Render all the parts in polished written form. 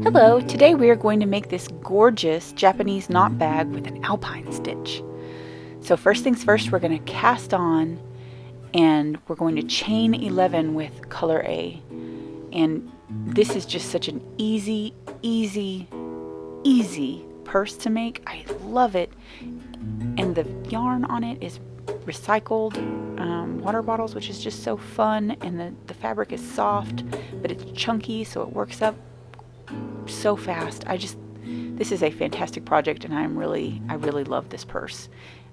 Hello, today we are going to make this gorgeous Japanese knot bag with an alpine stitch. So first things first, we're going to cast on and we're going to chain 11 with color A. And this is just such an easy purse to make. I love it. And the yarn on it is recycled water bottles, which is just so fun. And the fabric is soft, but it's chunky, so it works up so fast. This is a fantastic project, and I really love this purse.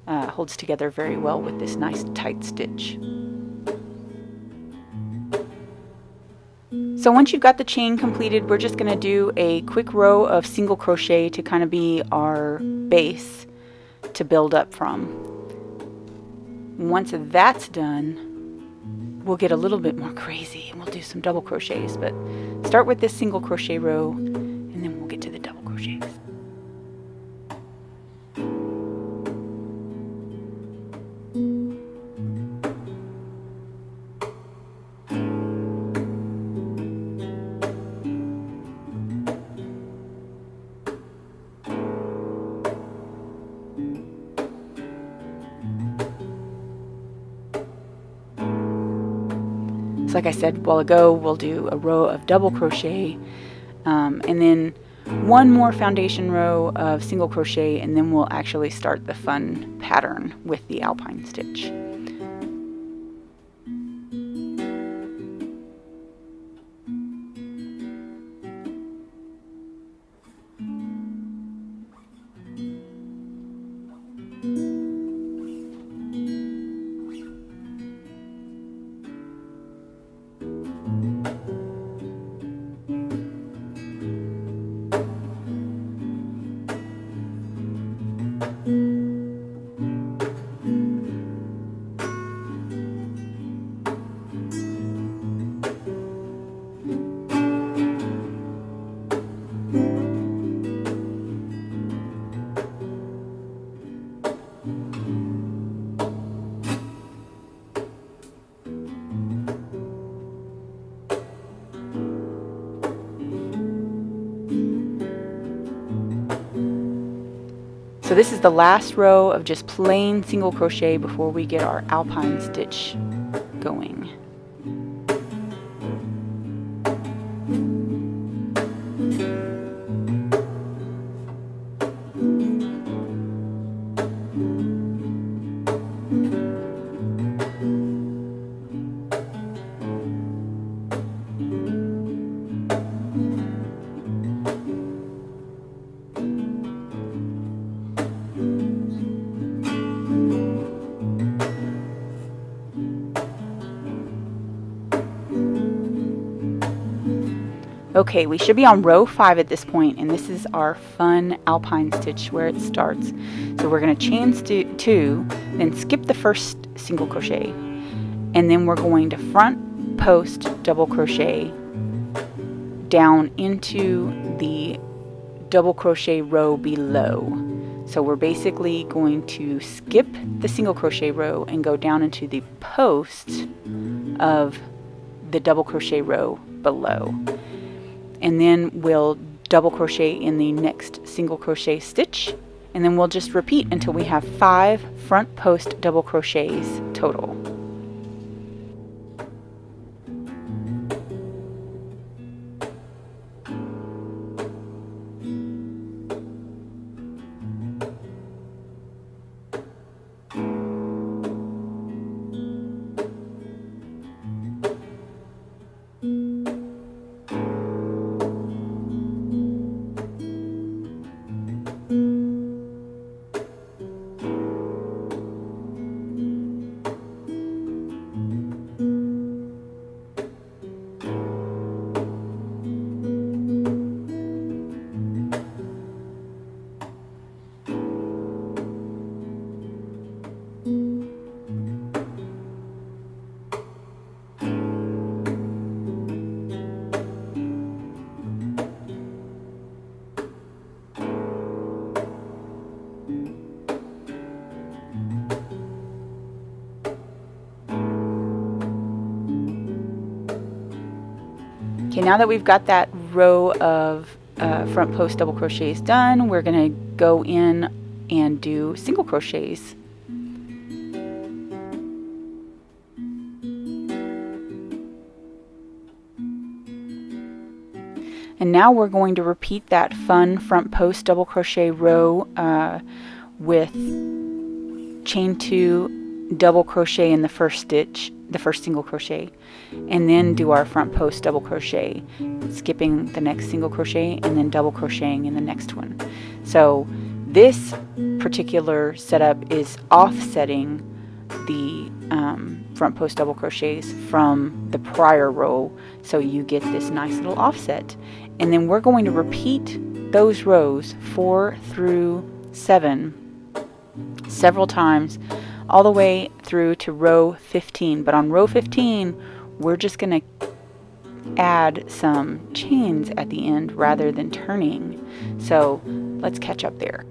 Holds together very well with this nice tight stitch. So once you've got the chain completed, we're just going to do a quick row of single crochet to kind of be our base to build up from. Once that's done, we'll get a little bit more crazy and we'll do some double crochets, but start with this single crochet row and then we'll get to the double crochets. Like I said a while ago, we'll do a row of double crochet and then one more foundation row of single crochet, and then we'll actually start the fun pattern with the alpine stitch. So this is the last row of just plain single crochet before we get our alpine stitch going. Okay, we should be on row 5 at this point, and this is our fun alpine stitch where it starts. So we're going to chain 2, then skip the first single crochet, and then we're going to front post double crochet down into the double crochet row below. So we're basically going to skip the single crochet row and go down into the post of the double crochet row below. And then we'll double crochet in the next single crochet stitch, and then we'll just repeat until we have 5 front post double crochets total. Okay, now that we've got that row of front post double crochets done, we're going to go in and do single crochets. And now we're going to repeat that fun front post double crochet row with chain 2, double crochet in the first stitch, the first single crochet, and then do our front post double crochet, skipping the next single crochet and then double crocheting in the next one. So this particular setup is offsetting the front post double crochets from the prior row, so you get this nice little offset. And then we're going to repeat those rows 4 through 7 several times all the way through to row 15. But on row 15 we're just going to add some chains at the end rather than turning. So let's catch up there.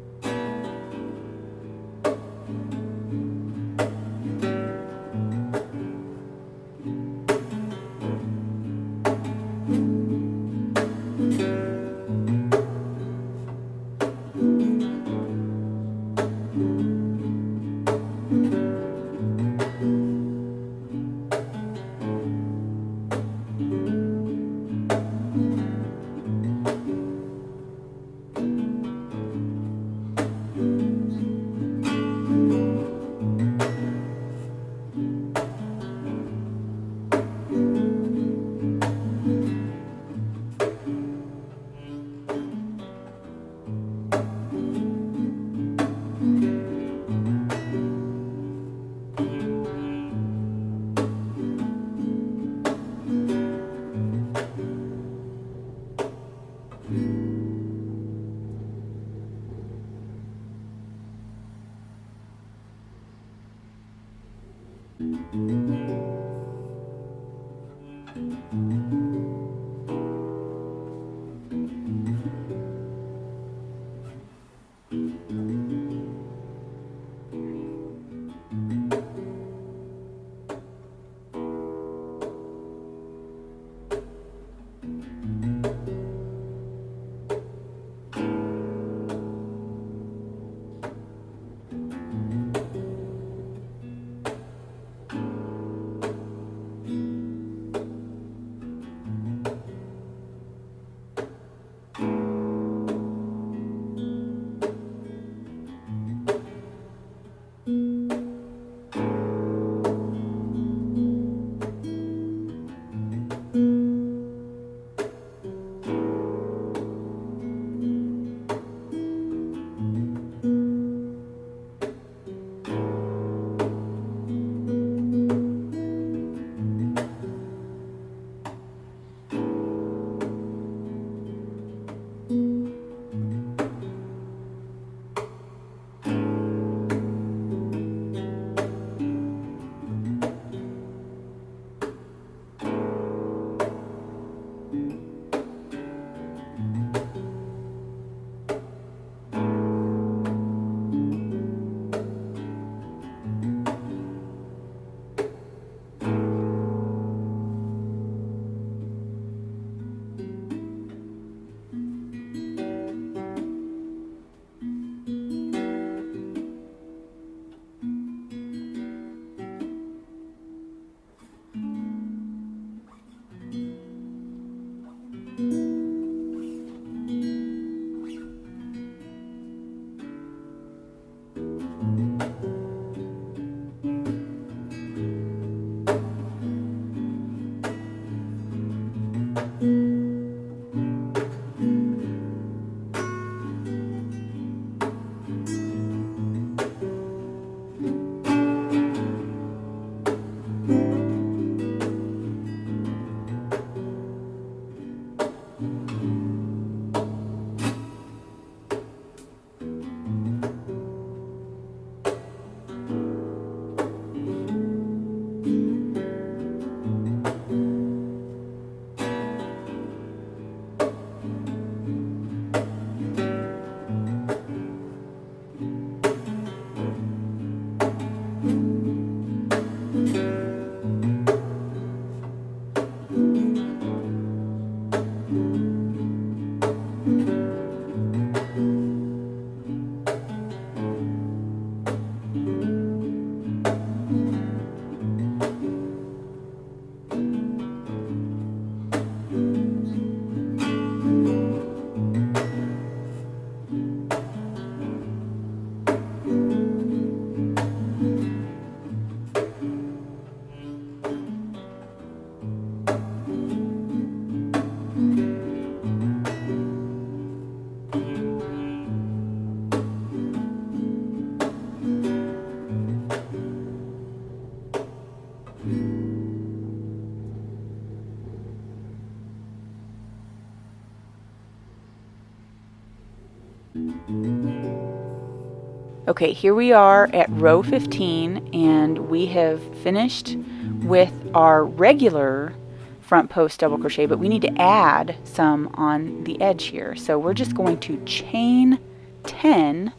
Okay, here we are at row 15, and we have finished with our regular front post double crochet, but we need to add some on the edge here. So we're just going to chain 10,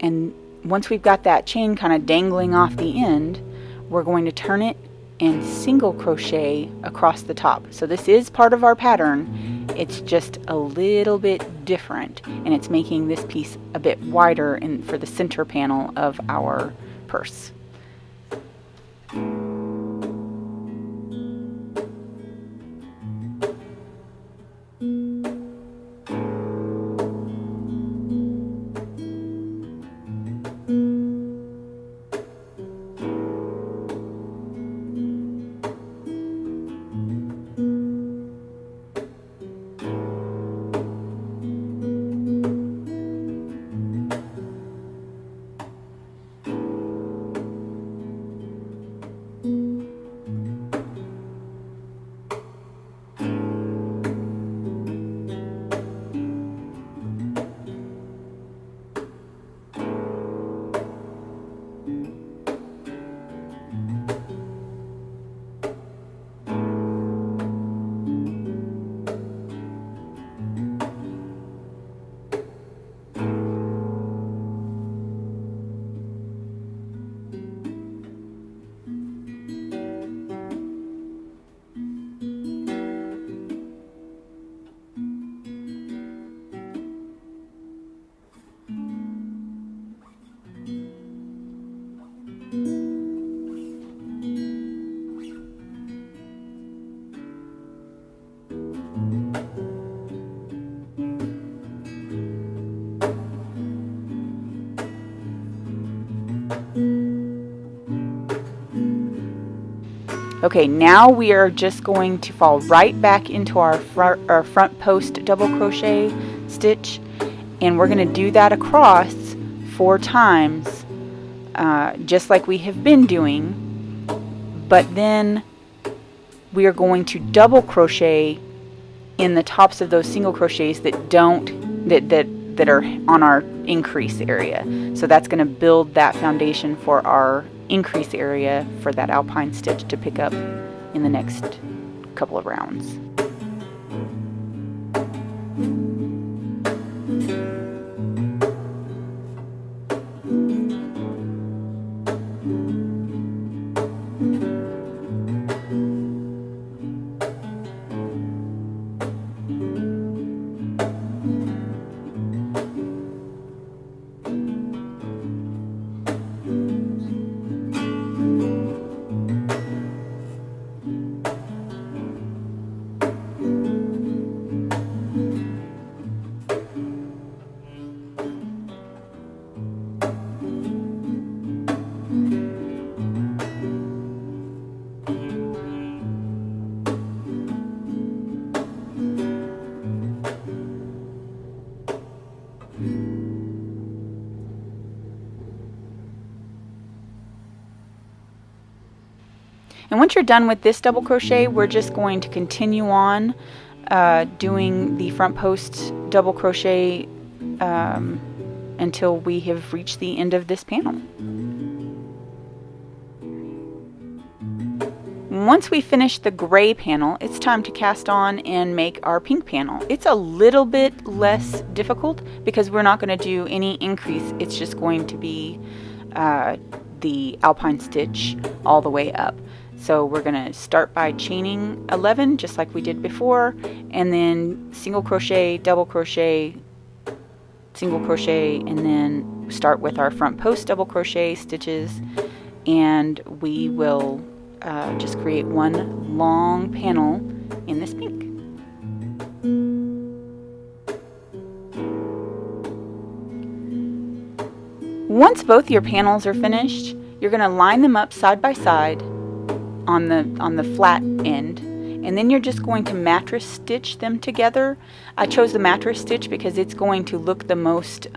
and once we've got that chain kind of dangling off the end, we're going to turn it and single crochet across the top. So this is part of our pattern, it's just a little bit different, and it's making this piece a bit wider for the center panel of our purse. Okay, now we are just going to fall right back into our front post double crochet stitch, and we're going to do that across 4 times, just like we have been doing, but then we are going to double crochet in the tops of those single crochets that are on our increase area. So that's going to build that foundation for our increase area for that alpine stitch to pick up in the next couple of rounds. And once you're done with this double crochet, we're just going to continue on doing the front post double crochet until we have reached the end of this panel. Once we finish the gray panel, it's time to cast on and make our pink panel. It's a little bit less difficult because we're not going to do any increase. It's just going to be the alpine stitch all the way up. So we're going to start by chaining 11 just like we did before, and then single crochet, double crochet, single crochet, and then start with our front post double crochet stitches, and we will just create one long panel in this pink. Once both your panels are finished, you're going to line them up side by side on the flat end, and then you're just going to mattress stitch them together. I chose the mattress stitch because it's going to look the most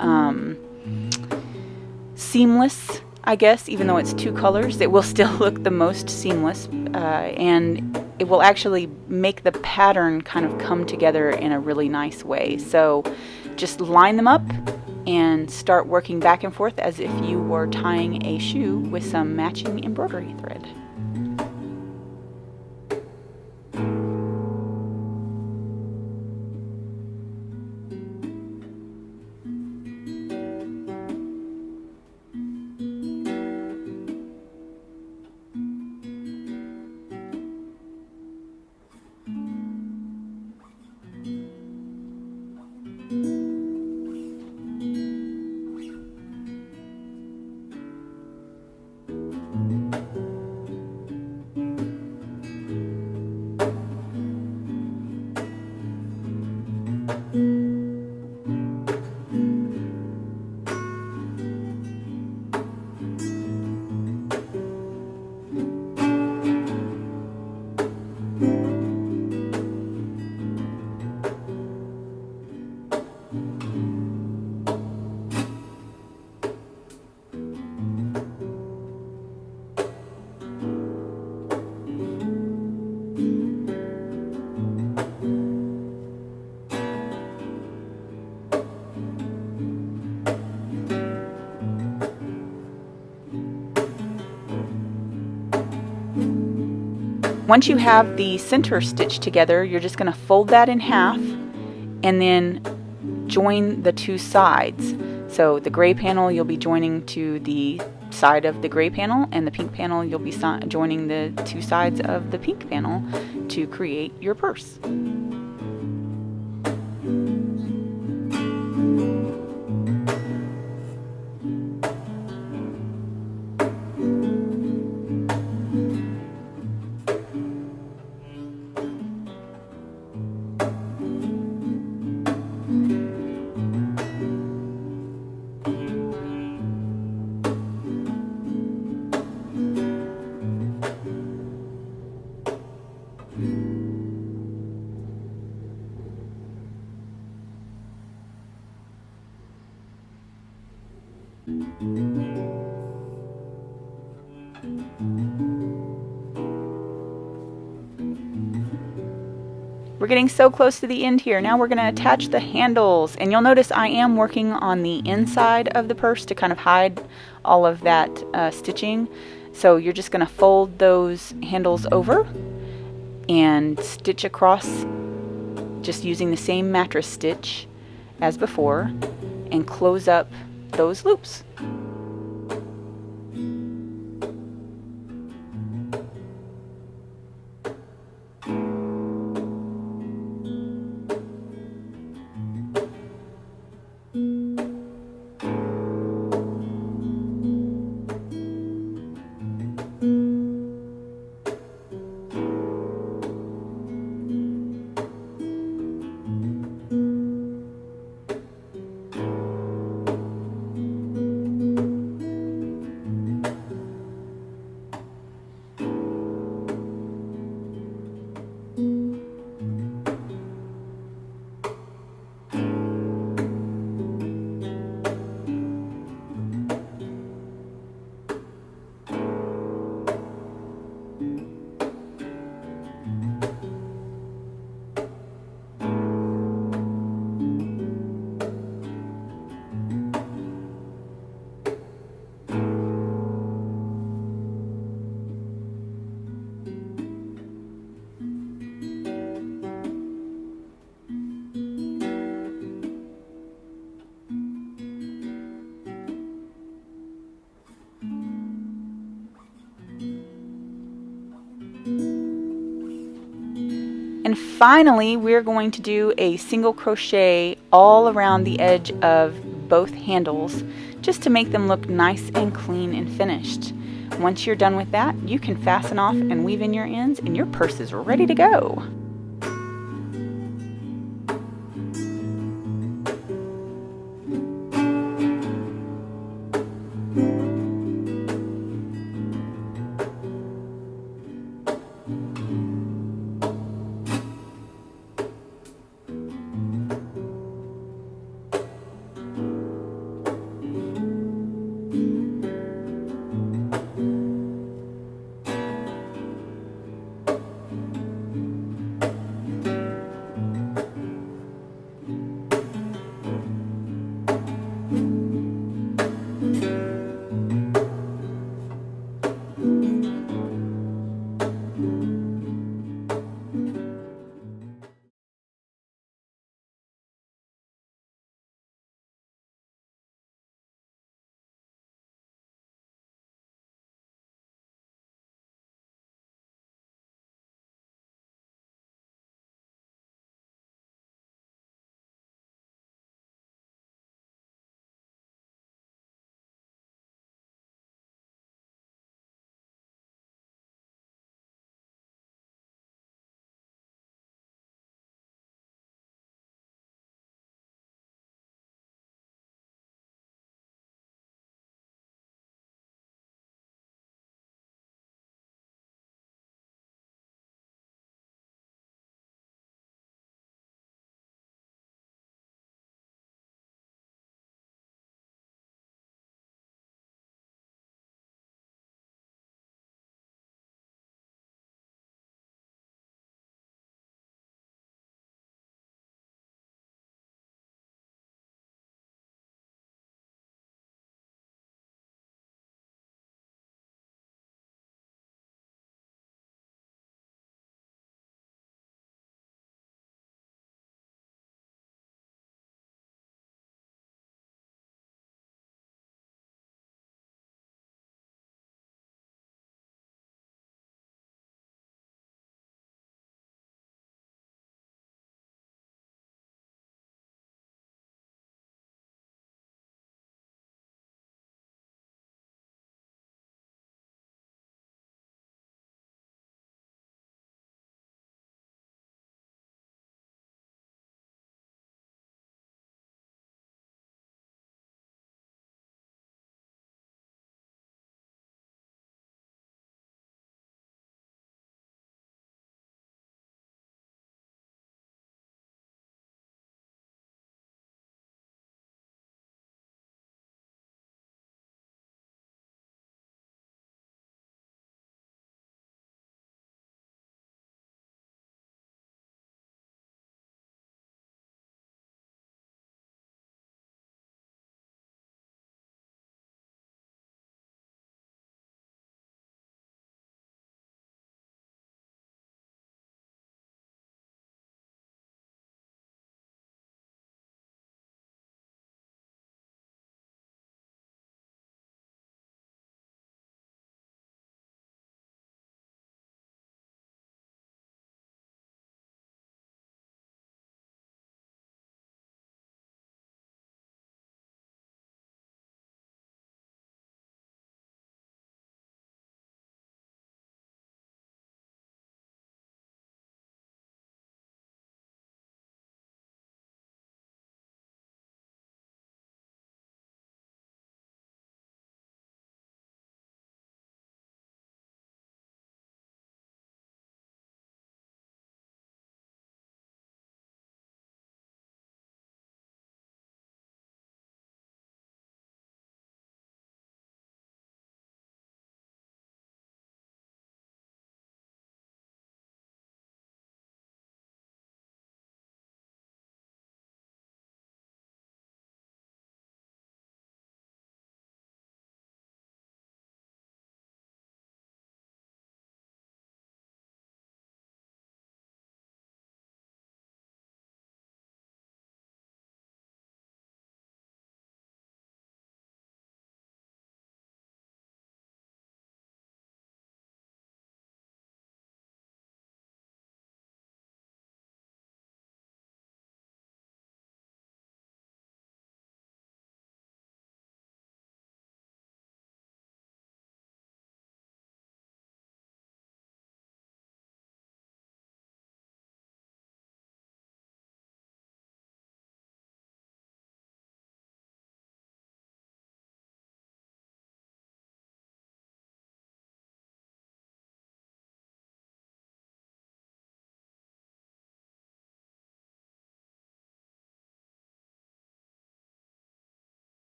seamless, I guess. Even though it's two colors, it will still look the most seamless, and it will actually make the pattern kind of come together in a really nice way. So just line them up and start working back and forth as if you were tying a shoe with some matching embroidery thread. Once you have the center stitch together, you're just going to fold that in half and then join the two sides. So the gray panel you'll be joining to the side of the gray panel, and the pink panel you'll be joining the two sides of the pink panel to create your purse. We're getting so close to the end here. Now we're going to attach the handles, and you'll notice I am working on the inside of the purse to kind of hide all of that stitching. So you're just going to fold those handles over and stitch across just using the same mattress stitch as before, and close up those loops. And finally, we're going to do a single crochet all around the edge of both handles just to make them look nice and clean and finished. Once you're done with that, you can fasten off and weave in your ends and your purse is ready to go.